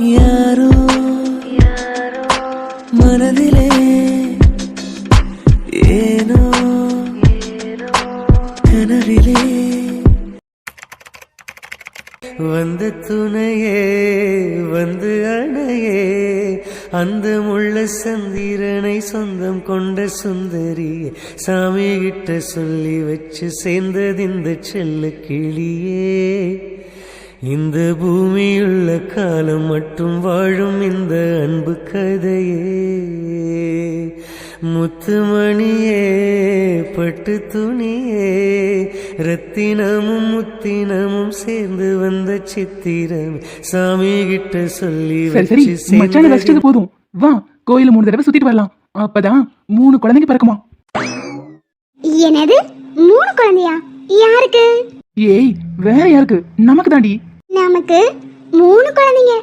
யாரோ மனதிலே ஏனோ கனவிலே வந்த துணையே வந்து அணையே அந்த முள்ள சந்திரனை சொந்தம் கொண்ட சுந்தரியே சாமி கிட்ட சொல்லி வச்சு சேர்ந்தது இந்த செல்ல கிளியே இந்த பூமியுள்ள காலம் மட்டும் வாழும் இந்த அன்பு கதையே முத்துமணியே பட்டு துணியே ரத்தினமும் முத்தினமும் சேர்ந்து வந்த சித்திரம் சாமி கிட்ட சொல்லி வச்சு போதும் வா கோயில 3 தடவை சுத்திட்டு வரலாம் அப்பதான் 3 குழந்தைங்க பிறக்குமா. என்னது 3 குழந்தையா? யாருக்கு? ஏய் வேற யாருக்கு? நமக்கு தாண்டி. நமக்கு 3 குழந்தைங்க.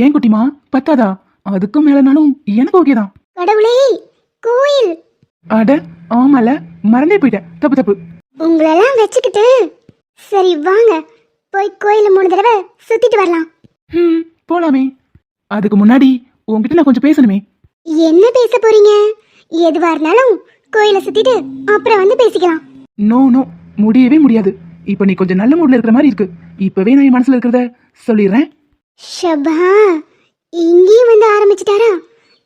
ஏன் குட்டிமா பத்தாதா? அதுக்கும் மேலனாலும் எனக்கு ஓகேதான். கடவுளே கோயில். அட ஆமால மறந்தே போயிட்டேன். தப்பு தப்பு. உங்களெல்லாம் வச்சுக்கிட்டு சரி வாங்க போய் கோயில 3 தடவை சுத்திட்டு வரலாம். போலாமே. அதுக்கு முன்னாடி உங்ககிட்ட நான் கொஞ்சம் பேசணுமே. என்ன பேச போறீங்க? எதுவா இருந்தாலும் கோயில சுத்திட்டு அப்புறம் வந்து பேசிக்கலாம். நோ நோ முடியவே முடியாது. இப்ப நீ கொஞ்சம் நல்ல மூட்ல இருக்கிற மாதிரி இருக்கு. இப்பவே நான் என் மனசுல இருக்கிறத சொல்லிடுறேன். ஷபா இங்கேயும் வந்து ஆரம்பிச்சிட்டாரா?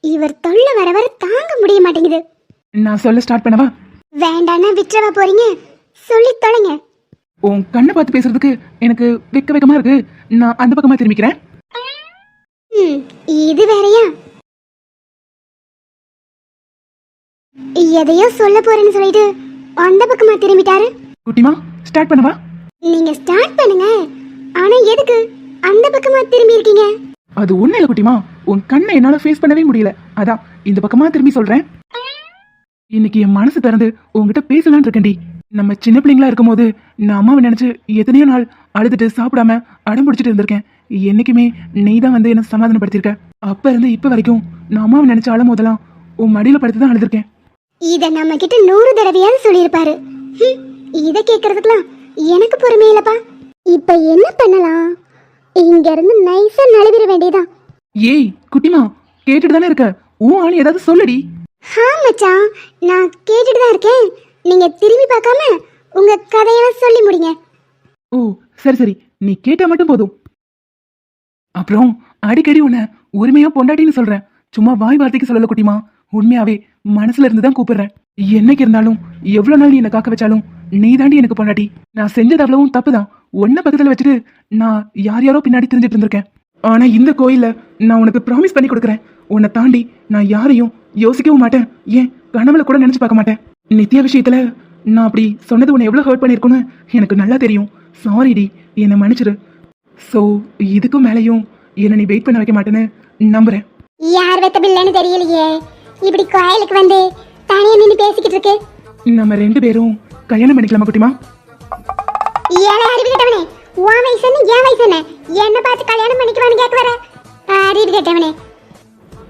இவர் தொல்லை வர வர தாங்க முடிய மாட்டேங்குது. நான் சொல்ல ஸ்டார்ட் பண்ணவா? வேண்டானா விட்டுறவா போறீங்க? சொல்லி தொலைங்க. உன் கண்ணை பார்த்து பேசுறதுக்கு எனக்கு வெக்கமா இருக்கு. நான் அந்த பக்கமா திரும்பிக்கிறேன். இது வேறயா? எதையோ சொல்ல போறேன்னு சொல்லிட்டு அந்த பக்கமா திரும்பிட்டாரு. குட்டிமா ஸ்டார்ட் பண்ணவா? நீங்க ஸ்டார்ட் பண்ணுங்க. ஆனா எதுக்கு அந்த பக்கமா திரும்பி இருக்கீங்க? அது ஒண்ணு இல்ல குட்டிமா, உன் கண்ணை என்னால ஃபேஸ் பண்ணவே முடியல. அதான் இந்த பக்கமா திரும்பி சொல்றேன். இன்னைக்கு என் மனசு திறந்து உங்ககிட்ட பேசலான்னு இருக்கேன்டி. நம்ம சின்ன பிள்ளைங்களா இருக்கும் போது நான் அம்மாவை நினைச்சு எத்தனையோ நாள் அழுதுட்டு சாப்பிடாம அடம் பிடிச்சிட்டு இருந்திருக்கேன். என்னைக்குமே நீ தான் வந்து என்ன சமாதானப்படுத்திருக்க. அப்ப இருந்து இப்ப வரைக்கும் நான் அம்மாவை நினைச்சு அழும் போதெல்லாம் உன் மடியில படுத்து தான் அழுதுருக்கேன். இத நம்ம கிட்ட 100 தடவையாவது சொல்லியிருப்பாரு. இத கேக்குறதுக்குலாம் எனக்கு பொறுமை இல்லப்பா. இப்ப என்ன பண்ணலாம்? இங்க இருந்து நைஸா நழுவிட வேண்டியதான். ஏய் குட்டிமா கேட்டுட்டு தானே இருக்க, உன் ஆளு ஏதாவது சொல்லுடி. மச்சான் நான் கேட்டுட்டு தான் இருக்கேன். நீங்க திரும்பி பார்க்காம உங்க கதையெல்லாம் சொல்லி முடிங்க. ஓ சரி சரி, நீ கேட்டா மட்டும் போதும். அப்புறம் அடிக்கடி உன்னை உரிமையா பொண்டாட்டின்னு சொல்றேன். சும்மா வாய் வார்த்தைக்கு சொல்லல குட்டிமா, உண்மையாவே மனசுல இருந்து தான் கூப்பிடுறேன். என்னைக்கு இருந்தாலும் எவ்வளவு நாள் நீ என்ன காக்க வச்சாலும் நீ தாண்டி எனக்கு பொண்டாட்டி. நான் செஞ்சது அவ்வளவும் தப்புதான். ஒன்ன பக்கத்துல வச்சுட்டு நான் யார் யாரோ பின்னாடி தெரிஞ்சிட்டு இருந்திருக்கேன். ஆனா இந்த கோயில்ல நான் உனக்கு ப்ராமிஸ் பண்ணி கொடுக்குறேன், உன்னை தாண்டி நான் யாரையும் யோசிக்கவும் மாட்டேன். ஏன் கனவுல கூட நினைச்சு பார்க்க மாட்டேன். நித்யா விஷயத்துல நான் அப்படி சொன்னது உன்னை எவ்வளவு ஹர்ட் பண்ணிருக்குன்னு எனக்கு நல்லா தெரியும். சாரிடி, என்னை மன்னிச்சிரு. சோ இதுக்கும் மேலையும் என்ன நீ வெயிட் பண்ண வைக்க மாட்டேன்னு நம்புறேன். யார் வெத்த பிள்ளைன்னு தெரியலையே, இப்படி கோயிலுக்கு வந்து தனியா நின்னு பேசிக்கிட்டு இருக்கு. நம்ம 2 பேரும் கல்யாணம் பண்ணிக்கலாமா குட்டிமா? ஏழை அறிவு கேட்டவனே, உன் வயசு என்ன என் வயசு என்ன? என்ன பார்த்து கல்யாணம் பண்ணிக்குவான்னு கேட்க வர அறிவு கேட்டவனே.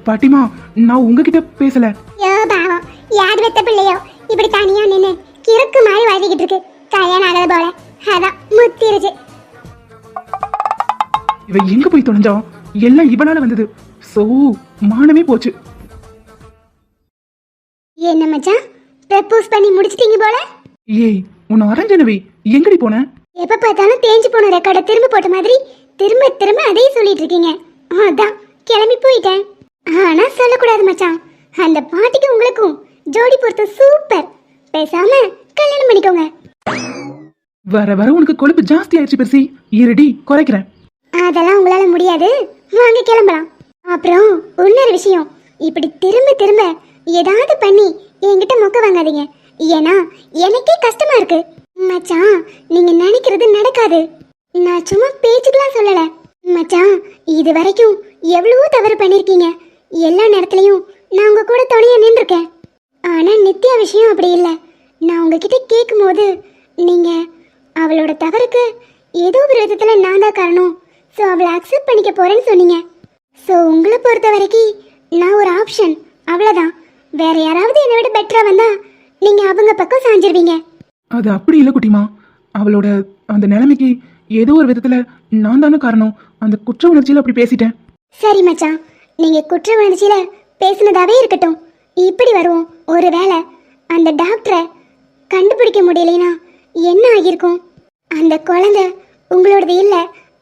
பாட்டிமா நான் உங்ககிட்ட பேசல. யோ பாவம், யார் வெத்த பிள்ளையோ இப்படி தனியா நின்னு கிறுக்கு மாதிரி வாழ்ந்துகிட்டு இருக்கு. கல்யாணம் ஆகாத போல அதான் முத்திருச்சு. இவ எங்க போய் தொலைஞ்சா? எல்லாம் இவனால வந்தது. சோ மானமே போச்சு. என்ன மச்சான் ப்ரப்போஸ் பண்ணி முடிச்சிட்டீங்க போல? ஏய் உன்னை அரஞ்சனவே எங்கடி போன? எப்ப பார்த்தாலும் தேஞ்சு போன ரெக்கார்டை திரும்ப போட்ட மாதிரி திரும்ப திரும்ப அதையே சொல்லிட்டு இருக்கீங்க. அதான் கிளம்பி போயிட்டேன். ஆனா சொல்லக்கூடாது மச்சான், அந்த பாட்டிக்கு உங்களுக்கும் ஜோடி பொறுத்த சூப்பர். பேசாம கல்யாணம் பண்ணிக்கோங்க. வர வர உனக்கு கொழுப்பு ஜாஸ்தி ஆயிடுச்சு பெருசி. இருடி குறைக்கிறேன். அதெல்லாம் உங்களால முடியாது, வாங்க கிளம்பலாம். அப்புறம் இன்னொரு விஷயம், இப்படி திரும்ப திரும்ப ஏதாவது பண்ணி என்கிட்ட மொக்க வாங்காதீங்க. ஏன்னா எனக்கே கஷ்டமா இருக்கு மச்சான். நீங்க நினைக்கிறது நடக்காது. நான் சும்மா பேச்சுக்கெல்லாம் சொல்லல மச்சான். இது வரைக்கும் எவ்வளவோ தவறு பண்ணிருக்கீங்க. எல்லா நேரத்துலயும் நான் உங்க கூட துணையா நின்றுருக்கேன். ஆனா நித்யா விஷயம் அப்படி இல்லை. நான் உங்ககிட்ட கேட்கும் போது நீங்க அவளோட தவறுக்கு ஏதோ ஒரு விதத்துல நான் தான் காரணம், ஸோ அவளை அக்செப்ட் பண்ணிக்க போறேன்னு சொன்னீங்க. ஸோ உங்களை பொறுத்த வரைக்கும் நான் ஒரு ஆப்ஷன், அவ்வளோதான். வேற யாராவது என்னை விட பெட்டரா வந்தா நீங்க அவங்க பக்கம் சாஞ்சிருவீங்க. அது அப்படி இல்லை குட்டிமா. அவளோட அந்த நிலைமைக்கு ஏதோ ஒரு விதத்துல நான் தானே காரணம். அந்த குற்ற உணர்ச்சியில அப்படி பேசிட்டேன். சரி மச்சான், நீங்க குற்ற உணர்ச்சியில பேசுனதாவே இருக்கட்டும். இப்படி வருவோம். ஒருவேளை அந்த டாக்டரை கண்டுபிடிக்க முடியலைன்னா என்ன ஆகியிருக்கும்? அந்த குழந்தை உங்களோடது இல்லை,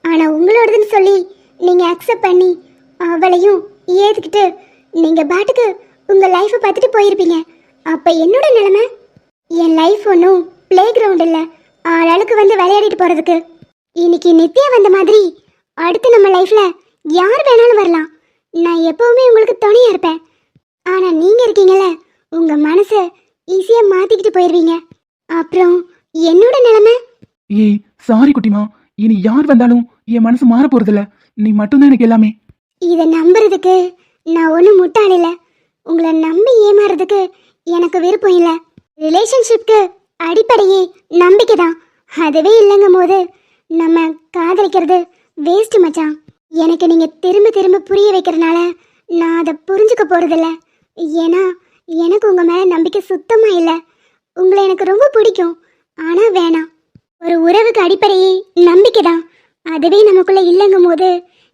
ஆனா உங்களோடதுன்னு சொல்லி நீங்க அக்செப்ட் பண்ணி அவளையும் ஏத்துக்கிட்டு நீங்க பாட்டுக்கு உங்க லைஃப்பை பார்த்துட்டு போயிருப்பீங்க. அப்ப என்னோட நிலைமை? என் லைஃப் ஒன்றும் பிளே கிரவுண்ட் இல்லை, ஆளாளுக்கு வந்து விளையாடிட்டு போறதுக்கு. இன்னைக்கு நித்யா வந்த மாதிரி அடுத்து நம்ம லைஃப்ல யார் வேணாலும் வரலாம். நான் எப்பவுமே உங்களுக்கு துணையா இருப்பேன். ஆனா நீங்க இருக்கீங்கல்ல, உங்க மனசை ஈஸியா மாத்திக்கிட்டு போயிருவீங்க. அப்புறம் என்னோட நிலைமை? ஏய் சாரி குட்டிமா, இனி யார் வந்தாலும் என் மனசு மாற போறதில்ல. நீ மட்டும்தான் எனக்கு எல்லாமே. இதை நம்புறதுக்கு நான் ஒன்றும் முட்டாள் இல்லை. உங்களை நம்பி ஏமாறதுக்கு எனக்கு விருப்பம் இல்லை. ரிலேஷன்ஷிப்க்கு அடிப்படையே நம்பிக்கை தான். அதுவே இல்லைங்கும் போது நம்ம காதலிக்கிறது வேஸ்ட் மச்சான். எனக்கு நீங்க திரும்ப திரும்ப புரிய வைக்கிறதுனால நான் அதை புரிஞ்சுக்க போறதில்ல. ஏன்னா எனக்கு உங்க மேல நம்பிக்கை சுத்தமா இல்லை. உங்களை எனக்கு ரொம்ப பிடிக்கும், ஆனா வேணாம். ஒரு உறவுக்கு அடிப்படையே நம்பிக்கை தான். அதுவே நமக்குள்ள இல்லைங்கும் போது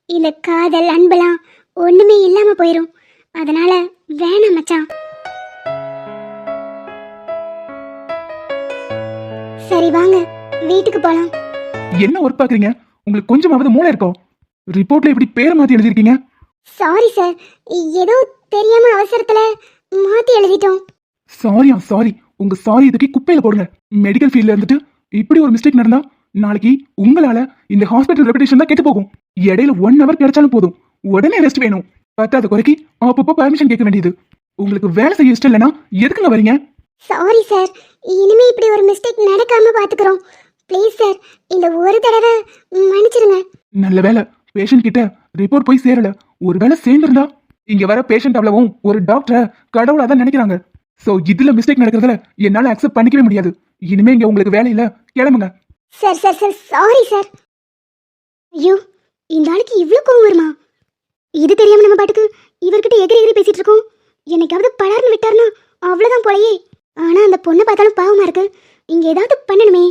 இந்த காதல் அன்பெல்லாம் ஒண்ணுமே இல்லாம போயிடும். அதனால வேணாம் மச்சான். சரி வாங்க வீட்டுக்கு போலாம். என்ன ஒர்க் பாக்குறீங்க? உங்களுக்கு கொஞ்சமாவது மூளை இருக்கோ? ரிப்போர்ட்ல இப்படி பேரை மாத்தி எழுதிருக்கீங்க. சாரி சார், ஏதோ தெரியாம அவசரத்துல மாத்தி எழுதிட்டோம். சாரி. உங்க சாரி இதுக்கு குப்பையில போடுங்க. மெடிக்கல் ஃபீல்ட்ல இருந்துட்டு இப்படி ஒரு மிஸ்டேக் நடந்தா நாளைக்கு உங்களால இந்த ஹாஸ்பிட்டல் ரெபுடேஷன் தான் கெட்டு போகும். இடையில 1 hour கிடைச்சாலும் போதும், உடனே ரெஸ்ட் வேணும். பத்தாத குறைக்கு அப்பப்போ பர்மிஷன் கேட்க வேண்டியது. உங்களுக்கு வேலை செய்ய இஷ்டம் இல்லைன்னா எதுக்குங்க வரீங்க? சாரி சார், இனிமே இப்படி ஒரு மிஸ்டேக் நடக்காம பாத்துக்கிறோம். ப்ளீஸ் சார், இந்த ஒரு தடவை மன்னிச்சிருங்க. நல்ல வேலை பேஷண்ட் கிட்ட ரிப்போர்ட் போய் சேரல. ஒரு வேலை சேர்ந்திருந்தா இங்க வர பேஷண்ட் அவ்வளவும் ஒரு டாக்டரை கடவுளா தான் நினைக்கிறாங்க. சோ இதுல மிஸ்டேக் நடக்கிறதுல என்னால அக்செப்ட் பண்ணிக்கவே முடியாது. இனிமே இங்க உங்களுக்கு வேலை இல்ல, கிளம்புங்க. Sir sir sir sorry sir. ஐயோ, இந்த ஆளுக்கு இவ்வளோ கோவம் வருமா? இது தெரியாம நம்ம பாட்டுக்கு இவர்கிட்ட எகிரி பேசிட்டு இருக்கோம். என்னைக்காவது பலார்னு விட்டாருன்னா அவ்வளவுதான் போலயே. ஆனா அந்த பொண்ணை பார்த்தாலும் பாவமா இருக்கு. இங்க ஏதாவது பண்ணணுமே.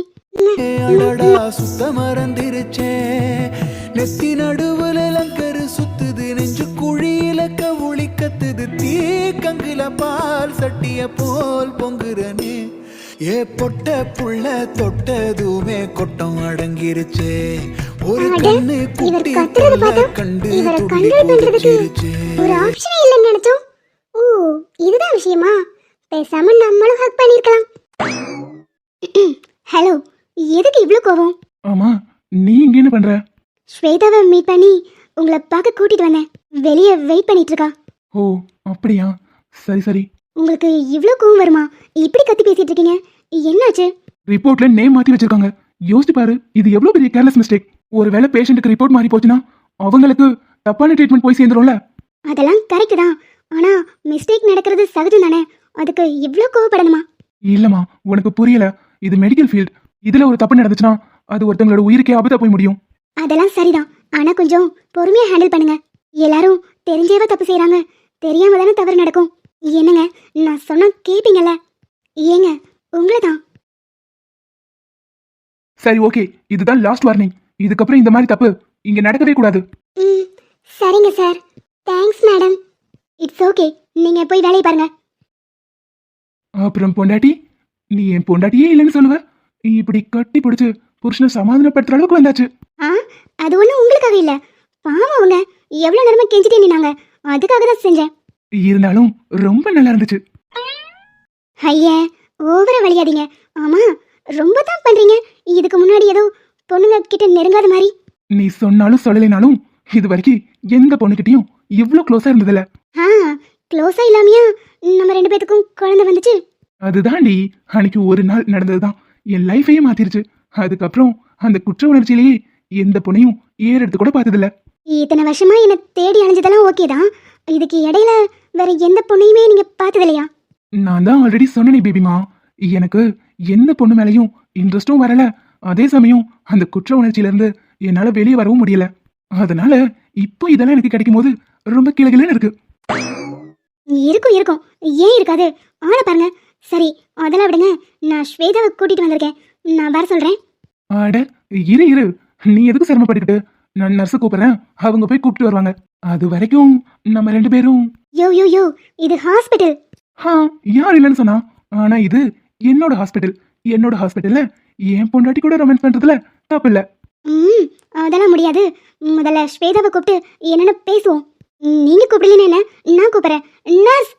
சுத்த மறந்திருச்சே, நெத்தி நடுவுல லங்கரு சுத்துது, நெஞ்சு குழியில கவுளி கத்துது, தீ கங்குல பால் சட்டிய போல் பொங்குறனே. ஏ பொட்ட புள்ள தொட்டதுமே கொட்டம் அடங்கிருச்சே, ஒரு கண்ணு குட்டி கண்டு துடி போட்டுருச்சே. ஒரு ஆப்ஷனே இல்லைன்னு நினைச்சோம். ஓ, இதுதான் விஷயமா? பேசாம நம்மளும் ஹக் பண்ணிருக்கலாம். ஹலோ, எதுக்கு இவ்ளோ கோவம்? ஆமா, நீ இங்க என்ன பண்ற? ஸ்வேதாவை மீட் பண்ணி உங்களை பார்க்க கூட்டிட்டு வந்தேன். வெளியே வெயிட் பண்ணிட்டு இருக்கா. ஓ அப்படியா, சரி. உங்களுக்கு இவ்ளோ கோவம் வருமா? இப்படி கத்தி பேசிட்டு இருக்கீங்க, என்னாச்சு? ரிப்போர்ட்ல நேம் மாத்தி வச்சிருக்காங்க. யோசிச்சு பாரு, இது எவ்வளவு பெரிய கேர்லெஸ் மிஸ்டேக். ஒருவேளை பேஷண்ட்டுக்கு ரிப்போர்ட் மாறி போச்சுன்னா அவங்களுக்கு தப்பான ட்ரீட்மெண்ட் போய் சேர்ந்துரும்ல. அதெல்லாம் கரெக்ட் தான், ஆனா மிஸ்டேக் நடக்கிறது சகஜம் தானே. அதுக்கு இவ்ளோ கோவப்படணுமா? இல்லம்மா, உனக்கு புரியல. இது மெடிக்கல் ஃபீல்ட். இதுல ஒரு தப்பு நடந்துச்சுன்னா அது ஒருத்தங்களோட உயிருக்கே ஆபத்தா போய் முடியும். அதெல்லாம் சரிதான், ஆனா கொஞ்சம் பொறுமையா ஹேண்டில் பண்ணுங்க. எல்லாரும் தெரிஞ்சேவா தப்பு செய்யறாங்க, தெரியாம தானே தவறு நடக்கும். என்னங்க, நான் சொன்னா கேப்பீங்கல்ல? ஏங்க, உங்களை தான். சரி ஓகே, இதுதான் லாஸ்ட் வார்னிங். இதுக்கப்புறம் இந்த மாதிரி தப்பு இங்க நடக்கவே கூடாது. சரிங்க sir, thanks madam. It's okay, நீங்க போய் வேலையை பாருங்க. அப்புறம் பொண்டாட்டி, நீ என் பொண்டாட்டியே இல்லைன்னு சொல்லுவ. இப்படி கட்டி பிடிச்சு புருஷனை சமாதானப்படுத்துற அளவுக்கு வந்தாச்சு. அது ஒண்ணும் உங்களுக்காக இல்ல, பாவம் அவங்க எவ்வளவு நேரமா கெஞ்சிட்டே நின்னாங்க, அதுக்காக தான் செஞ்சேன். இருந்தாலும் ரொம்ப நல்லா இருந்துச்சு. ஐயா, ஓவரா வலியாதீங்க. ஆமா, ரொம்ப தான் பண்றீங்க. இதுக்கு முன்னாடி ஏதோ பொண்ணுங்க கிட்ட நெருங்காத மாதிரி. நீ சொன்னாலும் சொல்லலைனாலும் இது வரைக்கும் எந்த பொண்ணுகிட்டயும் இவ்ளோ க்ளோஸா இருந்ததில்ல. க்ளோஸா இல்லாமையா நம்ம 2 பேத்துக்கும் குழந்தை வந்துச்சு? அதுதான்டி, அன்னைக்கு ஒரு நாள் நடந்ததுதான் என் லைஃபையே மாத்திருச்சு. அதுக்கப்புறம் அந்த குற்ற உணர்ச்சியிலேயே எந்த பொண்ணையும் ஏறெடுத்து கூட பார்த்ததில்ல. இத்தனை வருஷமா என்ன தேடி அலைஞ்சதெல்லாம் ஓகே தான். இதுக்கு இடையில வேற எந்த பொண்ணையுமே நீங்க பார்த்தது இல்லையா? நான் தான் ஆல்ரெடி சொன்னேனே பேபிமா, எனக்கு எந்த பொண்ணு மேலையும் இன்ட்ரெஸ்டும் வரல. அதே சமயம் அந்த குற்ற உணர்ச்சியில இருந்து என்னால வெளியே வரவும் முடியல. அதனால இப்போ இதெல்லாம் எனக்கு கிடைக்கும் போது ரொம்ப கிளகிலன்னு இருக்கு. இருக்கும், ஏன் இருக்காது? ஆளை பாருங்க. சரி, அதெல்லாம் விடுங்க. நான் ஸ்வேதாவை கூட்டிட்டு வந்திருக்கேன், நான் வர சொல்றேன். அட இரு, நீ எதுக்கு சிரமப்பட்டுக்கிட்டு? நான் நர்ஸை கூப்பிடுறேன், அவங்க போய் கூப்பிட்டு வருவாங்க. அது வரைக்கும் நம்ம 2 பேரும் யோ யோ யோ இது ஹாஸ்பிட்டல். யார் இல்லைன்னு சொன்னா? ஆனா இது என்னோட ஹாஸ்பிட்டல். என்னோட ஹாஸ்பிட்டல்ல என் பொண்டாட்டி கூட ரொமான்ஸ் பண்றதுல தப்பு இல்ல. அதெல்லாம் முடியாது. முதல்ல ஸ்வேதாவை கூப்பிட்டு என்னன்னு பேசுவோம். நீங்க கூப்பிடலன்னு என்ன, நான் கூப்பிடுறேன். நர்ஸ்.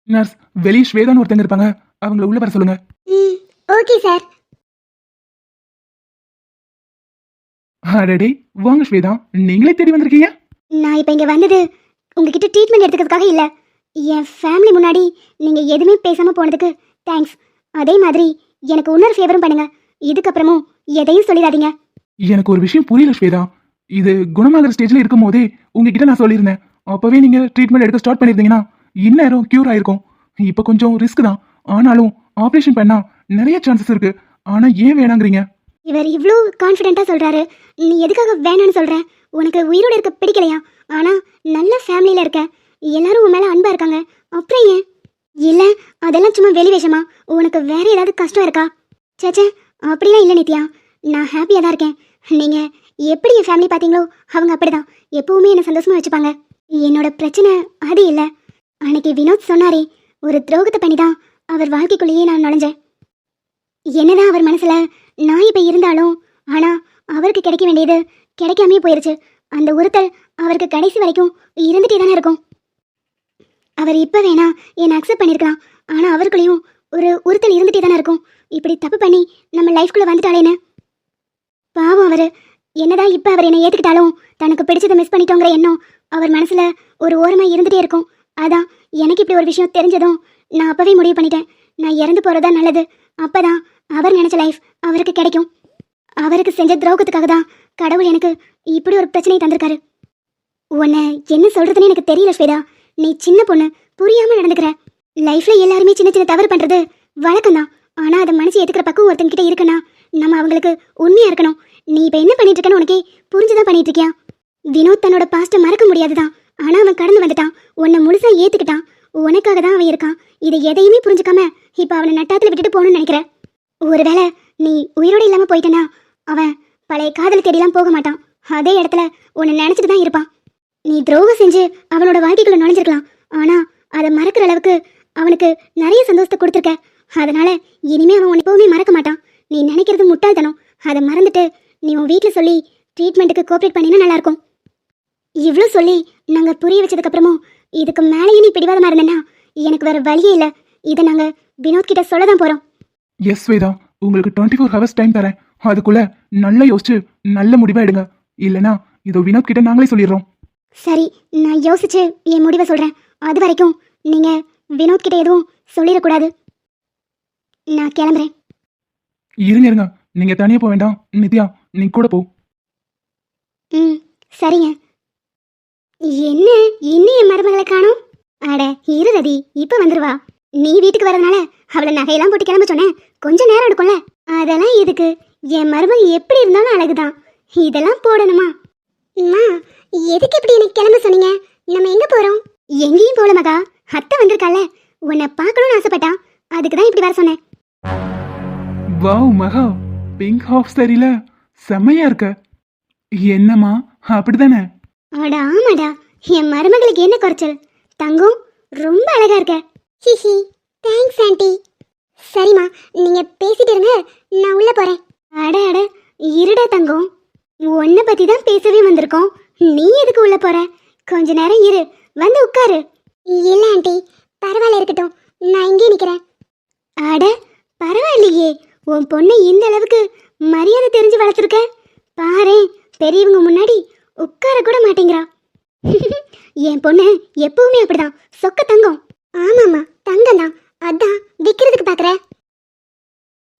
நர்ஸ், வெளியே ஸ்வேதான்னு ஒருத்தங்க இருப்பாங்க, அவங்கள உள்ள வர சொல்லுங்க. Okay sir. அடடே, வாங்க ஸ்வேதா, நீங்களே தேடி வந்திருக்கீங்க. நான் இப்ப இங்க வந்தது உங்ககிட்ட ட்ரீட்மெண்ட் எடுத்துக்கிறதுக்காக இல்ல. என் ஃபேமிலி முன்னாடி நீங்க எதுவுமே பேசாம போனதுக்கு தேங்க்ஸ். அதே மாதிரி எனக்கு இன்னொரு ஃபேவரும் பண்ணுங்க. இதுக்கப்புறமும் எதையும் சொல்லிடாதீங்க. எனக்கு ஒரு விஷயம் புரியல ஸ்வேதா. இது குணமாகிற ஸ்டேஜ்ல இருக்கும் போதே உங்ககிட்ட நான் சொல்லியிருந்தேன். அப்பவே நீங்க ட்ரீட்மெண்ட் எடுக்க ஸ்டார்ட் பண்ணிருந்தீங்கன்னா இந்நேரம் கியூர் ஆயிருக்கும். இப்ப கொஞ்சம் ரிஸ்க் தான், ஆனாலும் ஆபரேஷன் பண்ணா நிறைய சான்சஸ் இருக்கு. ஆனா ஏன் வேணாங்கிறீங்க? இவர் இவ்ளோ கான்ஃபிடென்ட்டா சொல்றாரு, நீ எதுக்காக வேணான்னு சொல்ற? உனக்கு உயிரோட இருக்க பிடிக்கலையா? ஆனா நல்ல ஃபேமிலியில இருக்க, எல்லாரும் உன் மேல அன்பா இருக்காங்க, அப்புறம் ஏன்? இல்ல அதெல்லாம் சும்மா வெளி வேஷமா? உனக்கு வேற ஏதாவது கஷ்டம் இருக்கா? சேச்சே, அப்படிலாம் இல்லை நித்யா. நான் ஹாப்பியாக தான் இருக்கேன். நீங்க எப்படி என் ஃபேமிலி பார்த்தீங்களோ அவங்க அப்படிதான் எப்பவுமே என்னை சந்தோஷமா வச்சுப்பாங்க. என்னோட பிரச்சனை அது இல்லை. அன்னைக்கு வினோத் சொன்னாரே, ஒரு துரோகத்தை பண்ணி தான் அவர் வாழ்க்கைக்குள்ளேயே நான் நுழைஞ்சேன். என்னதான் அவர் மனசுல நான் இப்ப இருந்தாலும், ஆனா அவருக்கு கிடைக்க வேண்டியது கிடைக்காமே போயிருச்சு. அந்த உறுத்தல் அவருக்கு கடைசி வரைக்கும் இருந்துட்டே தானே இருக்கும். அவர் இப்ப வேணா என்னை அக்செப்ட் பண்ணிருக்கலாம், ஆனா அவருக்குள்ளேயும் ஒரு உறுத்தல் இருந்துட்டே தானே இருக்கும். இப்படி தப்பு பண்ணி நம்ம லைஃப்குள்ள வந்துட்டாலேன்னு பாவம் அவரு. என்னதான் இப்ப அவர் என்னை ஏத்துக்கிட்டாலும் தனக்கு பிடிச்சதை மிஸ் பண்ணிட்டோங்கிற எண்ணம் அவர் மனசுல ஒரு ஓரமா இருந்துட்டே இருக்கும். அதான் எனக்கு இப்படி ஒரு விஷயம் தெரிஞ்சதும் நான் அப்பவே முடிவு பண்ணிட்டேன், நான் இறந்து போறதா நல்லது. அப்பதான் அவர் நினைச்ச லைஃப் அவருக்கு கிடைக்கும். அவருக்கு செஞ்ச துரோகத்துக்காக தான் கடவுள் எனக்கு இப்படி ஒரு பிரச்சனையை தந்திருக்காரு. உன்னை என்ன சொல்றதுன்னு எனக்கு தெரியல ஸ்வேதா. நீ சின்ன பொண்ணு, புரியாம நடந்துக்கிற. லைஃப்ல எல்லாருமே சின்ன சின்ன தவறு பண்றது வழக்கம்தான். ஆனா அதை மனசு ஏத்துக்கிற பக்கம் ஒருத்தங்க கிட்ட இருக்குன்னா நம்ம அவங்களுக்கு உண்மையா இருக்கணும். நீ இப்ப என்ன பண்ணிட்டு இருக்கன்னு உனக்கே புரிஞ்சுதான் பண்ணிட்டு இருக்கியா? வினோத் தன்னோட பாஸ்ட மறக்க முடியாதுதான், ஆனா அவன் கடந்து வந்துட்டான். உன்னை முழுசா ஏத்துக்கிட்டான். உனக்காக தான் அவன் இருக்கான். இதை எதையுமே புரிஞ்சுக்காம இப்ப அவனை நட்டாத்துல விட்டுட்டு போகணும்னு நினைக்கிறேன். ஒருவேளை நீ உயிரோடு இல்லாம போயிட்டனா அவன் பழைய காதல் தேடிலாம் போக மாட்டான். அதே இடத்துல உன்னை நினைச்சிட்டு தான் இருப்பான். நீ துரோகம் செஞ்சு அவனோட வாழ்க்கைக்குள்ள நுழைஞ்சிருக்கலாம், ஆனா அதை மறக்கிற அளவுக்கு அவனுக்கு நிறைய சந்தோஷத்தை கொடுத்துருக்க. அதனால இனிமே அவன் உன்னை எப்பவுமே மறக்க மாட்டான். நீ நினைக்கிறது முட்டாள்தனம். அதை மறந்துட்டு நீ உன் வீட்டில் சொல்லி ட்ரீட்மெண்ட்டுக்கு கோஆப்ரேட் பண்ணினா நல்லா இருக்கும். இவ்வளோ சொல்லி நாங்கள் புரிய வச்சதுக்கு அப்புறமும் இதுக்கு மேலேயே நீ பிடிவாதமா இருந்தேன்னா எனக்கு வேற வழியே இல்லை. இதை நாங்கள் வினோத் கிட்ட சொல்ல தான் போறோம். எஸ் ஸ்வேதா, உங்களுக்கு 24 ஹவர்ஸ் டைம் தரேன். அதுக்குள்ள நல்லா யோசிச்சு நல்ல முடிவா எடுங்க. இல்லனா இதோ வினோத் கிட்ட நாங்களே சொல்லிடுறோம். சரி, நான் யோசிச்சு என் முடிவை சொல்றேன். அது வரைக்கும் நீங்க வினோத் கிட்ட எதுவும் சொல்லிடக்கூடாது. நான் கிளம்புறேன். இருங்க, நீங்க தனியா போக வேண்டாம். நித்யா, நீ கூட போ. சரிங்க. என்ன இன்னும் என் மருமகளை காணோம்? அட இரு ரதி, இப்ப வந்துருவா. நீ வீட்டுக்கு வரதுனால அவளை நகையெல்லாம் போட்டு கிளம்ப சொன்னேன். கொஞ்சம் நேரம் எடுக்கும்ல. அதெல்லாம் எதுக்கு? என் மருமக எப்படி இருந்தாலும் அழகுதான். இதெல்லாம் போடணுமா? அம்மா, எதுக்கு இப்படி எனக்கு கிளம்ப சொன்னீங்க? நம்ம எங்க போறோம்? எங்கேயும் போல மகா. அத்தை வந்திருக்கால, உன்னை பார்க்கணும்னு ஆசைப்பட்டா. அதுக்கு தான் இப்படி வர சொன்னேன். வாவ் மகா, பிங்க் ஹாஃப் சரியில செம்மையா இருக்க. என்னம்மா, அப்படிதானே? அட ஆமாடா, என் மருமகளுக்கு என்ன குறைச்சல்? தங்கம் ரொம்ப அழகா இருக்க. ஹிஹி, தேங்க்ஸ் ஆண்டி. சரிம்மா, நீங்க பேசிட்டு இருங்க, நான் உள்ள போறேன். அட அட இருடா தங்கம், உன்னை பத்தி தான் பேசவே வந்திருக்கோம். நீ எதுக்கு உள்ள போற? கொஞ்ச நேரம் இரு, வந்து உட்காரு. இல்ல ஆண்டி, பரவாயில்ல, இருக்கட்டும், நான் இங்கே நிக்கிறேன். அட பரவாயில்லையே, உன் பொண்ணு இந்த அளவுக்கு மரியாதை தெரிஞ்சு வளர்த்துருக்க. பாரு, பெரியவங்க முன்னாடி உட்கார கூட மாட்டேங்கிறா. என் பொண்ணு எப்பவுமே அப்படிதான், சொக்க தங்கம். ஆமாம்மா, தங்கம் தான், அதான் விற்கிறதுக்கு பாக்குற.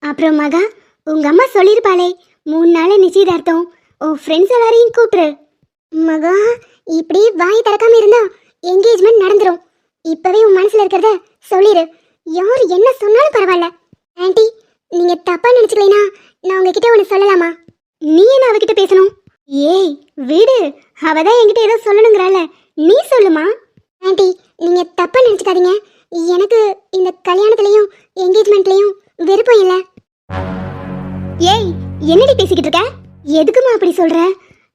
அப்புறம் மகா, உங்க அம்மா சொல்லிருப்பாளே 3 நாள் நிச்சயதார்த்தம், உன் ஃப்ரெண்ட்ஸ் எல்லாரையும் கூப்பிடு. மகா, இப்படி வாய் திறக்காம இருந்தா என்கேஜ்மெண்ட் நடந்துரும். இப்பவே உன் மனசுல இருக்கிறத சொல்லிடு. யார் என்ன சொன்னாலும் பரவாயில்ல. ஆண்டி, நீங்க தப்பா நினைச்சுக்கலைனா நான் உங்ககிட்ட ஒன்று சொல்லலாமா? நீ என்ன அவகிட்ட பேசணும்? ஏய் விடு, அவதான் என்கிட்ட ஏதோ சொல்லணுங்கிறால, நீ சொல்லுமா. ஆண்டி, நீங்க தப்பா நினைச்சுக்காதீங்க. எனக்கு இந்த கல்யாணத்துலயும் என்கேஜ்மெண்ட்லயும் விருப்பம் இல்லை. ஏய், என்னடி பேசிக்கிட்டு இருக்க? எதுக்குமா அப்படி சொல்ற?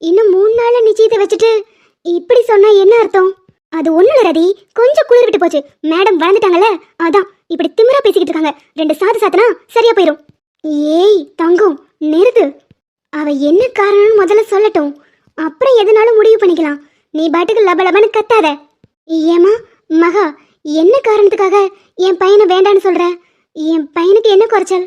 இன்னும் 3 நாள்ல நிச்சயத்தை வச்சுட்டு இப்படி சொன்னா என்ன அர்த்தம்? அது ஒண்ணு இல்ல ரதி, கொஞ்சம் குளிர் விட்டு போச்சு. மேடம் வளர்ந்துட்டாங்கல்ல, அதான் இப்படி திமிரா பேசிக்கிட்டு இருக்காங்க. 2 சாத்து சாத்துனா சரியா போயிடும். ஏய் தங்கம், நிறுத்து. அவ என்ன காரணம்னு முதல்ல சொல்லட்டும், அப்புறம் எதுனாலும் முடிவு பண்ணிக்கலாம். நீ பாட்டுக்கு லபலபன்னு கத்தாத. ஏமா மகா, என்ன காரணத்துக்காக என் பையனை வேண்டான்னு சொல்ற? என் பையனுக்கு என்ன குறைச்சல்?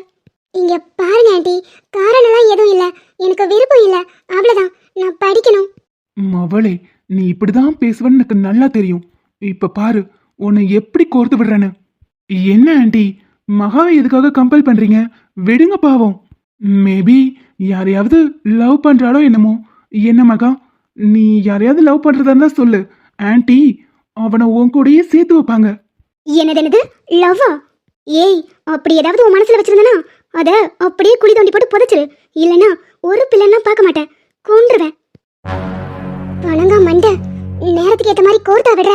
இங்க பாருங்க ஆண்டி, காரணம்லாம் எதுவும் இல்ல, எனக்கு விருப்பம் இல்ல, அவ்வளவுதான். நான் படிக்கணும். மவளே, நீ இப்படிதான் பேசுவன்னு எனக்கு நல்லா தெரியும். இப்ப பாரு உன்னை எப்படி கோர்த்து விடுறேன்னு. என்ன ஆண்டி, மகாவை எதுக்காக கம்பல் பண்றீங்க? விடுங்க பாவம். மேபி யாரையாவது லவ் பண்றாளோ என்னமோ. என்ன மகா, நீ யாரையாவது லவ் பண்றதா இருந்தா சொல்லு, ஆண்டி அவனை உன் கூடயே சேர்த்து வைப்பாங்க. என்னது லவ்வா? ஏய், அப்படி ஏதாவது உன் மனசுல வச்சிருந்தனா அத அப்படியே குழி தோண்டி போட்டு புதைச்சிரு. இல்லனா ஒரு பிள்ளைன்னா பார்க்க மாட்டேன், கொன்றுவேன். பணங்கா மண்டை, நேரத்துக்கு ஏற்ற மாதிரி கோர்த்தா விடுற.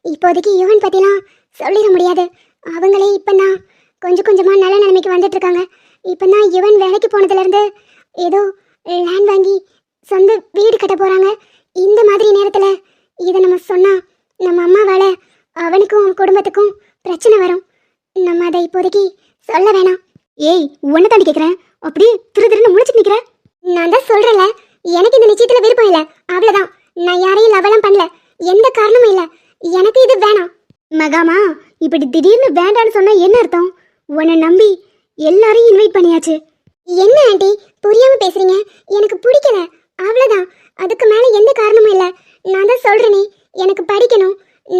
இப்போதைக்கு யுவன் பத்திலாம் சொல்லிட முடியாது. அவங்களே இப்ப நான் கொஞ்சம் கொஞ்சமா நல்ல நிலைமைக்கு வந்துட்டு இருக்காங்க. இப்ப நான் யுவன் வேலைக்கு போனதுல இருந்து ஏதோ லேண்ட் வாங்கி சொந்த வீடு கட்ட போறாங்க. இந்த மாதிரி நேரத்துல இதை நம்ம சொன்னா நம்ம அம்மாவால அவனுக்கும் அவன் குடும்பத்துக்கும் பிரச்சனை வரும். நம்ம அதை இப்போதைக்கு சொல்ல வேணாம். ஏய், உன்னை தாண்டி கேட்குறேன், அப்படியே திருன்னு முழிச்சுட்டு நிற்கிற. நான் தான் சொல்றேன்ல, எனக்கு இந்த நிச்சயத்துல விருப்பம் இல்லை, அவ்வளோதான். நான் யாரையும் லவலாம் பண்ணல, எந்த காரணமும் இல்லை. எனக்கு இது வேணாம். மகாமா, இப்படி திடீர்னு வேண்டான்னு சொன்னா என்ன அர்த்தம்? உன்னை நம்பி எல்லாரையும் இன்வைட் பண்ணியாச்சு. என்ன ஆண்டி புரியாம பேசுறீங்க? எனக்கு பிடிக்கல, அவ்வளோதான். அதுக்கு மேலே எந்த காரணமும் இல்லை. நான் தான் சொல்றேனே, எனக்கு படிக்கணும்.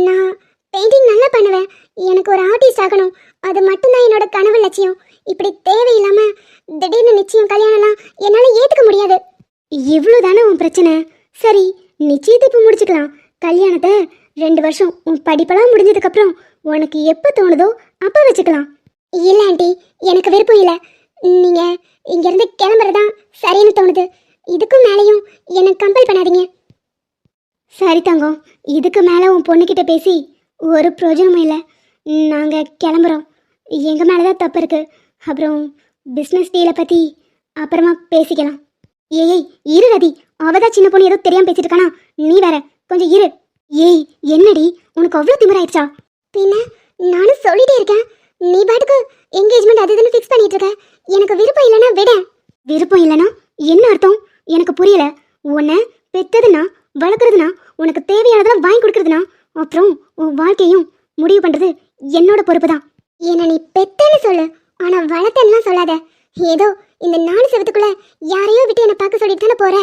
நான் பெயிண்டிங் நல்லா பண்ணுவேன். எனக்கு ஒரு ஆர்டிஸ்ட் ஆகணும். அது மட்டும்தான் என்னோட கனவு லட்சியம். இப்படி தேவையில்லாம திடீர்னு நிச்சயம் கல்யாணம்லாம் என்னால ஏத்துக்க முடியாது. இவ்வளவுதானே உன் பிரச்சனை? சரி, நிச்சயத்தை இப்ப முடிச்சுக்கலாம். கல்யாணத்தை 2 வருஷம் உன் படிப்பெல்லாம் முடிஞ்சதுக்கு அப்புறம் உனக்கு எப்ப தோணுதோ அப்ப வச்சுக்கலாம். இல்ல ஆண்டி, எனக்கு விருப்பம் இல்லை. நீங்க இங்க இருந்து கிளம்புறதா சரின்னு தோணுது. இதுக்கும் மேலேயும் என்னை கம்பல் பண்ணாதீங்க. சரி தங்கம், இதுக்கு மேலே உன் பொண்ணுக்கிட்ட பேசி ஒரு பிரயோஜனமும் இல்லை. நாங்கள் கிளம்புறோம். எங்கள் மேலே தான் தப்பு இருக்குது. அப்புறம் பிஸ்னஸ் டீலை பற்றி அப்புறமா பேசிக்கலாம். ஏய் இரு ரதி, அவதான் சின்ன பொண்ணு ஏதோ தெரியாமல் பேசிட்டு இருக்கானா, நீ வேற கொஞ்சம் இரு. ஏய் என்னடி, உனக்கு அவ்வளோ திமிராயிடுச்சா? பின்ன நானும் சொல்லிட்டே இருக்கேன், நீ பாட்டுக்கு என்கேஜ்மெண்ட் அது இதுன்னு ஃபிக்ஸ் பண்ணிட்டு இருக்க. எனக்கு விருப்பம் இல்லைன்னா விட. விருப்பம் இல்லைன்னா என்ன அர்த்தம்? எனக்கு புரியல. உன்னை பெத்ததுன்னா வளர்க்குறதுனா, உனக்கு தேவையானதெல்லாம் வாங்கி கொடுக்குறதுனா, அப்புறம் உன் வாழ்க்கையும் முடிவு பண்ணுறது என்னோட பொறுப்பு தான். என்ன நீ பெத்தன்னு சொல்லு, ஆனால் வளர்த்தன்னுலாம் சொல்லாத. ஏதோ இந்த 4 செவத்துக்குள்ள யாரையோ விட்டு என்னை பார்க்க சொல்லிட்டு தானே போற.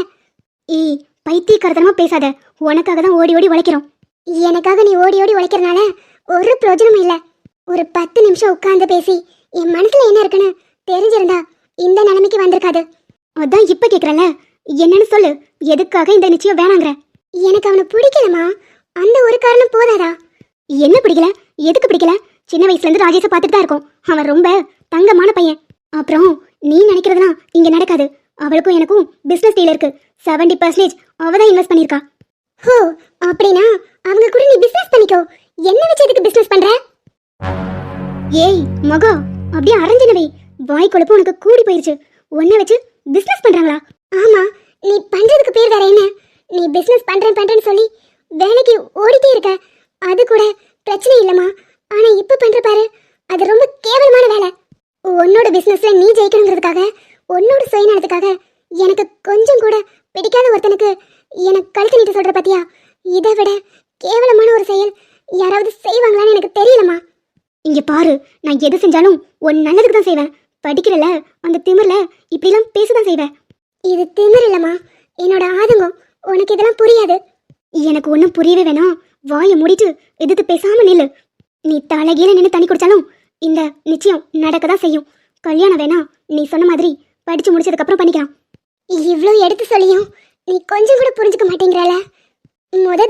ஏய் பைத்தியக்காரத்தனமா பேசாத, உனக்காக தான் ஓடி ஓடி உழைக்கிறோம். எனக்காக நீ ஓடி ஓடி உழைக்கிறனால ஒரு பிரயோஜனமும் இல்லை. ஒரு 10 நிமிஷம் உட்கார்ந்து பேசி என் மனசுல என்ன இருக்குன்னு தெரிஞ்சிருந்தா இந்த நிலைமைக்கு வந்திருக்காது. அதான் இப்ப கேக்குறல, என்னன்னு சொல்லு, எதுக்காக இந்த நிச்சயம் வேணாங்கிற? எனக்கு அவனை பிடிக்கலமா, அந்த ஒரு காரணம் போதாதா? என்ன பிடிக்கல? எதுக்கு பிடிக்கல? சின்ன வயசுல இருந்து ராஜேஷை பார்த்துட்டு தான் இருக்கோம். அவன் ரொம்ப தங்கமான பையன். அப்புறம் நீ நினைக்கிறதுனா இங்க நடக்காது. அவளுக்கும் எனக்கும் பிசினஸ் டீல் இருக்கு. 70% அவதான் இன்வெஸ்ட் பண்ணிருக்கா. ஹோ, அப்படின்னா அவங்க கூட நீ பிசினஸ் பண்ணிக்கோ. என்ன வச்சு எதுக்கு பிசினஸ் பண்ற? ஏய் மகா, அப்படியே அரைஞ்சினவே, வாய் கொழுப்பு உனக்கு கூடி போயிருச்சு. உன்னை வச்சு பிசினஸ் பண்றாங்களா? ஆமா, நீ பண்றதுக்கு பேர் வேற என்ன? நீ பிசினஸ் பண்றேன்னு சொல்லி வேலைக்கு ஓடிட்டே இருக்க. அது கூட பிரச்சனை இல்லம்மா. ஆனா இப்ப பண்ற பாரு, அது ரொம்ப கேவலமான வேலை. உன்னோட பிசினஸ்ல நீ ஜெயிக்கணுங்கிறதுக்காக, உன்னோட சுயநலத்துக்காக எனக்கு கொஞ்சம் கூட பிடிக்காத ஒருத்தனுக்கு எனக்கு கழுத்து நீட்டு சொல்ற பாத்தியா? இதை விட கேவலமான ஒரு செயல் யாராவது செய்வாங்களான்னு எனக்கு தெரியலம்மா. இங்க பாரு, நான் எது செஞ்சாலும் உன் நல்லதுக்கு தான் செய்வேன். படிக்கிறல அந்த திமிர்ல இப்படிலாம் பேசதான் செய்வேன். இது திமிர் இல்லம்மா, என்னோட ஆதங்கம். உனக்கு இதெல்லாம் புரியாது. எனக்கு ஒன்றும் புரியவே வேணாம். வாயை மூடிட்டு எதிர்த்து பேசாம நில்லு. நீ தலைகீழ நின்று தண்ணி குடிச்சாலும் இந்த நிச்சயம் நடக்க தான் செய்யும். கல்யாணம் வேணா நீ சொன்ன மாதிரி படிச்சு முடிச்சதுக்கு அப்புறம் பண்ணிக்கலாம். இவ்வளோ எடுத்து சொல்லியும் நீ கொஞ்சம் கூட புரிஞ்சுக்க மாட்டேங்கிறாள.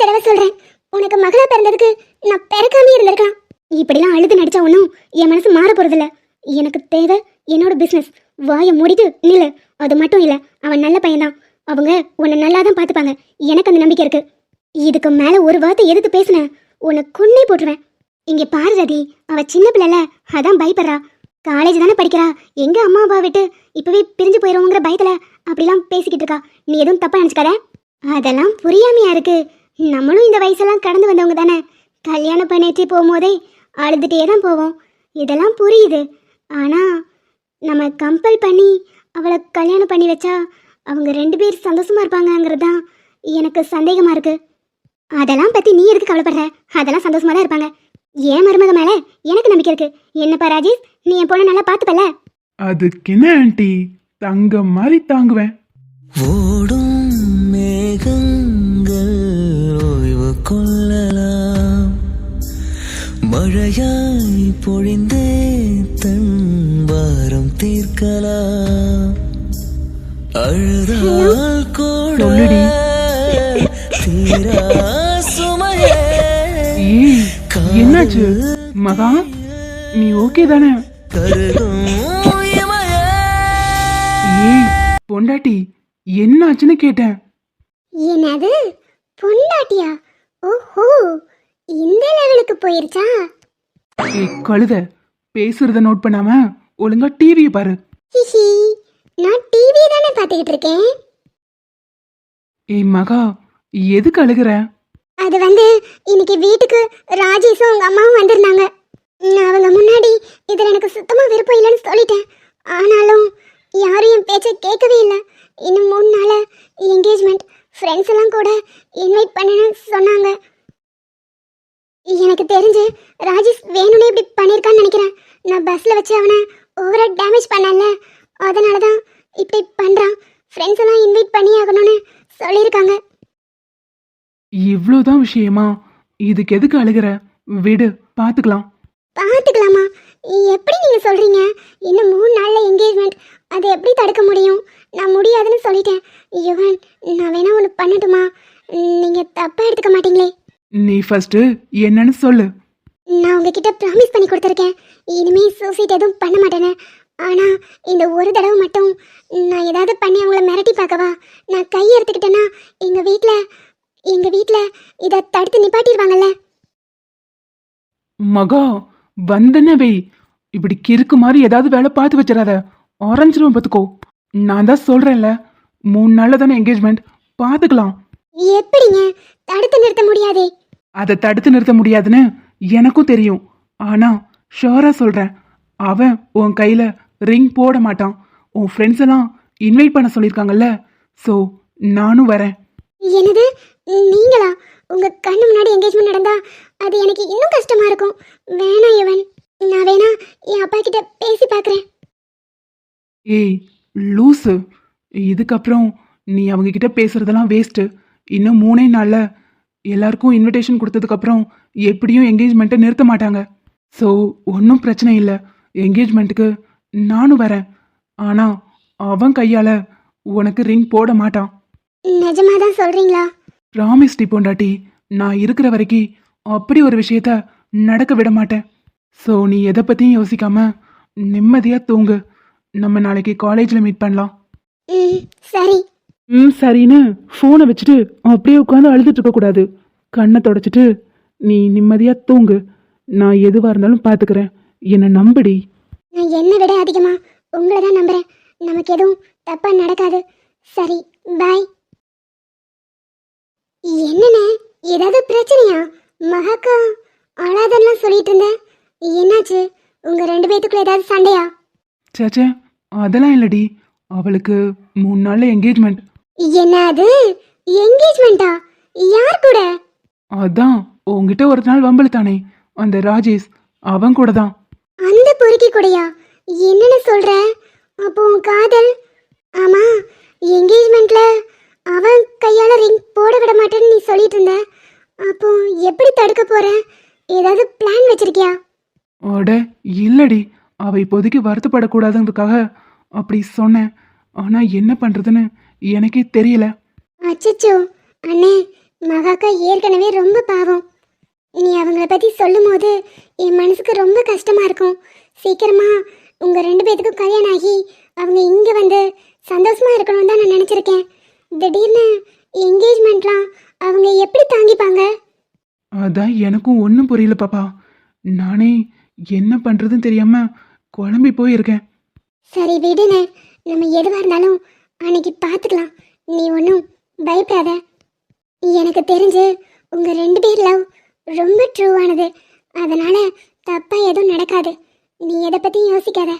தடவை சொல்றேன், உனக்கு மகளா பிறந்ததுக்கு நான் பிறக்காமே இருந்திருக்கலாம். இப்படிலாம் அழுது நடிச்சா ஒன்றும் என் மனசு மாற போறதில்ல. எனக்கு தேவை என்னோட பிசினஸ். வாயை மூடிட்டு நில்லு. அது மட்டும் இல்ல, அவன் நல்ல பையன்தான். அவங்க உன்னை நல்லா தான் பார்த்துப்பாங்க. எனக்கு அந்த நம்பிக்கை இருக்கு. இதுக்கு மேல ஒரு வார்த்தை எதிர்த்து பேசுன உன்னை கொன்னே போட்டுருவேன். இங்க பாரு ரதி, அவ சின்ன பிள்ளைல, அதான் பயப்படுறா. காலேஜ் தானே படிக்கிறா. எங்க அம்மா அப்பா விட்டு இப்பவே பிரிஞ்சு போயிடுவோங்கிற பயத்துல அப்படிலாம் பேசிக்கிட்டு இருக்கா. நீ எதுவும் தப்பா நினைச்சுக்காத. அதெல்லாம் புரியாமையா இருக்கு. நம்மளும் இந்த வயசெல்லாம் கடந்து வந்தவங்க தானே. கல்யாணம் பண்ணிட்டு போகும்போதே அழுதுகிட்டே தான் போவோம். இதெல்லாம் புரியுது. ஆனால் நம்ம கம்பல் பண்ணி அவளை கல்யாணம் பண்ணி வச்சா அவங்க 2 பேர் சந்தோஷமா இருப்பாங்கங்கிறது தான் எனக்கு சந்தேகமாக இருக்கு. அதெல்லாம் பற்றி நீ எதுக்கு கவலைப்படுற? அதெல்லாம் சந்தோஷமா தான் இருப்பாங்க. ஏன் மருமக மேலே எனக்கு நம்பிக்கை இருக்கு. என்னப்பா ராஜேஷ், நீ என் பொண்ணை நல்லா பார்த்துப்பல? அதுக்கு என்ன ஆண்டி, தங்கம் மாதிரி தாங்குவேன். ஓடும் மேகங்கள் ஓய்வு கொள்ளலாம், மழையாய் பொழிந்தே தன் பாரம் தீர்க்கலாம், அழுதால் கூட சொல்லுடி. தீரா சுமையே. ஏய், என்னாச்சு மகா? நீ ஓகே தானே? கருதும் இமையே. ஏய் பொண்டாட்டி, என்னாச்சுன்னு கேட்டேன். என்னது பொண்டாட்டியா? ஓஹோ, இந்த லெவலுக்கு போயிருச்சா? ஏய் கழுத, பேசுறத நோட் பண்ணாம ஒழுங்கா டிவியை பாரு. ஹிஹி, நான் டிவி தானே பார்த்துக்கிட்டு இருக்கேன். ஏய் மகா, எதுக்கு அழுகுற? அது இன்னைக்கு வீட்டுக்கு ராஜேஷும் அவங்க அம்மாவும் வந்திருந்தாங்க. நான் அவங்க முன்னாடி இதில் எனக்கு சுத்தமாக விருப்பம் இல்லைன்னு சொல்லிட்டேன். ஆனாலும் யாரும் என் பேச்சை கேட்கவே இல்லை. இன்னும் 3 நாள் என்கேஜ்மெண்ட். ஃப்ரெண்ட்ஸ் எல்லாம் கூட இன்வைட் பண்ணணும்னு சொன்னாங்க. எனக்கு தெரிஞ்சு ராஜேஷ் வேணும்னே இப்படி பண்ணியிருக்கான்னு நினைக்கிறேன். நான் பஸ்ஸில் வச்சு அவனை ஓவராக டேமேஜ் பண்ணல, அதனால தான் இப்படி பண்ணுறான். ஃப்ரெண்ட்ஸ் எல்லாம் இன்வைட் பண்ணி ஆகணும்னு சொல்லியிருக்காங்க. இவ்வளோதான் விஷயமா? இதுக்கு எதுக்கு அழுகுற? விடு, பாத்துக்கலாம். பார்த்துக்கலாமா? எப்படி நீங்கள் சொல்கிறீங்க? இன்னும் 3 நாளில் என்கேஜ்மெண்ட். அதை எப்படி தடுக்க முடியும்? நான் முடியாதுன்னு சொல்லிட்டேன். யுவன், நான் வேணா ஒன்று பண்ணட்டுமா? நீங்கள் தப்பாக எடுத்துக்க மாட்டீங்களே? நீ ஃபர்ஸ்ட் என்னன்னு சொல்லு. நான் உங்ககிட்ட ப்ராமிஸ் பண்ணி கொடுத்துருக்கேன், இனிமே சூசைட் எதுவும் பண்ண மாட்டேன்னு. ஆனால் இந்த ஒரு தடவை மட்டும் நான் ஏதாவது பண்ணி அவங்கள மிரட்டி பார்க்கவா? நான் கை எடுத்துக்கிட்டேன்னா எங்கள் வீட்டில் இதை தடுத்து நிப்பாட்டிடுவாங்கல்ல. மகா, வந்தனே வை. இப்படி கிறுக்கு மாதிரி ஏதாவது வேலை பார்த்து வச்சிடாத, ஆரஞ்சிருவன் பார்த்துக்கோ. நான் தான் சொல்றேன்ல, 3 நாள்ல தானே என்கேஜ்மெண்ட், பார்த்துக்கலாம். எப்படிங்க? தடுத்து நிறுத்த முடியாதே. அதை தடுத்து நிறுத்த முடியாதுன்னு எனக்கும் தெரியும். ஆனா ஷோரா சொல்றேன், அவன் உன் கையில ரிங் போட மாட்டான். உன் ஃப்ரெண்ட்ஸ் எல்லாம் இன்வைட் பண்ண சொல்லியிருக்காங்கல்ல, ஸோ நானும் வரேன். என்னது, நீங்களா? உங்க கண்ணு முன்னாடி என்கேஜ்மெண்ட் நடந்தா அது எனக்கு இன்னும் கஷ்டமா இருக்கும். வேணாம் யுவன், நான் வேணா என் அப்பா கிட்ட பேசி பார்க்குறேன். ஏய் லூசு, இதுக்கப்புறம் நீ அவங்க கிட்ட பேசுறதெல்லாம் வேஸ்ட்டு. இன்னும் 3 நாள்ல எல்லாருக்கும் இன்விடேஷன் கொடுத்ததுக்கப்புறம் எப்படியும் என்கேஜ்மெண்ட்டை நிறுத்த மாட்டாங்க. ஸோ ஒன்றும் பிரச்சனை இல்லை, என்கேஜ்மெண்ட்டுக்கு நானும் வரேன். ஆனால் அவன் கையால் உனக்கு ரிங் போட மாட்டான். நிஜமா தான் சொல்றீங்களா? ப்ராமிஸ் டி பொண்டாட்டி, நான் இருக்கிற வரைக்கும் அப்படி ஒரு விஷயத்த நடக்க விட மாட்டேன். ஸோ நீ எதை பற்றியும் யோசிக்காம நிம்மதியாக தூங்கு. நம்ம நாளைக்கு காலேஜில் மீட் பண்ணலாம். சரி. சரின்னு ஃபோனை வச்சுட்டு அப்படியே உட்காந்து அழுதுட்டு இருக்கக்கூடாது. கண்ணை தொடச்சிட்டு நீ நிம்மதியாக தூங்கு. நான் எதுவாக இருந்தாலும் பார்த்துக்கிறேன், என்னை நம்புடி. நான் என்னை விட அதிகமா உங்களை தான் நம்புறேன். நமக்கு எதுவும் தப்பா நடக்காது. சரி, பாய். என்னண்ணே, ஏதாவது பிரச்சனையா? மகாக்கா அழாதெல்லாம் சொல்லிட்டு இருந்தேன். என்னாச்சு? உங்க 2 பேத்துக்குள்ள ஏதாவது சண்டையா? சேச்சே, அதெல்லாம் இல்லடி. அவளுக்கு 3 நாளில் என்கேஜ்மெண்ட். என்னது என்கேஜ்மெண்டா? யார் கூட? அதான் உங்ககிட்ட ஒரு நாள் வம்பளுத்தானே, அந்த ராஜேஷ், அவன் கூட தான். அந்த பொறுக்கி கூடயா? என்னன்னு சொல்ற? அப்போ உன் காதல்? ஆமா, என்கேஜ்மெண்ட்ல அவன் கையால ரிங் போட விட மாட்டேன்னு நீ சொல்லிட்டு இருந்த. அப்போ எப்படி தடுக்க போற? ஏதாவது பிளான் வச்சிருக்கியா? அட இல்லடி, அவ இப்போதைக்கு வருத்தப்படக்கூடாதுன்றதுக்காக அப்படி சொன்னேன். ஆனா என்ன பண்றதுன்னு எனக்கே தெரியல. அச்சச்சோ அண்ணே, மகாக்கா ஏற்கனவே ரொம்ப பாவம். நீ அவங்கள பத்தி சொல்லும் போது என் மனசுக்கு ரொம்ப கஷ்டமா இருக்கும். சீக்கிரமா உங்க 2 பேத்துக்கும் கல்யாணம் ஆகி அவங்க இங்க வந்து சந்தோஷமா இருக்கணும்னு தான் நான் நினைச்சிருக்கேன். திடீர்னு என்கேஜ்மெண்ட்லாம் அவங்க எப்படி தாங்கிப்பாங்க? அதான் எனக்கும் ஒன்றும் புரியல பாப்பா. நானே என்ன பண்றதுன்னு தெரியாம குழம்பி போயிருக்கேன். சரி விடுங்க, நம்ம எதுவாக இருந்தாலும் அன்னைக்கு பார்த்துக்கலாம். நீ ஒன்றும் பயப்படாத. எனக்கு தெரிஞ்சு உங்க 2 பேர் லவ் ரொம்ப ட்ரூவானது. அதனால தப்பா எதுவும் நடக்காது. நீ எதை பத்தியும் யோசிக்காத.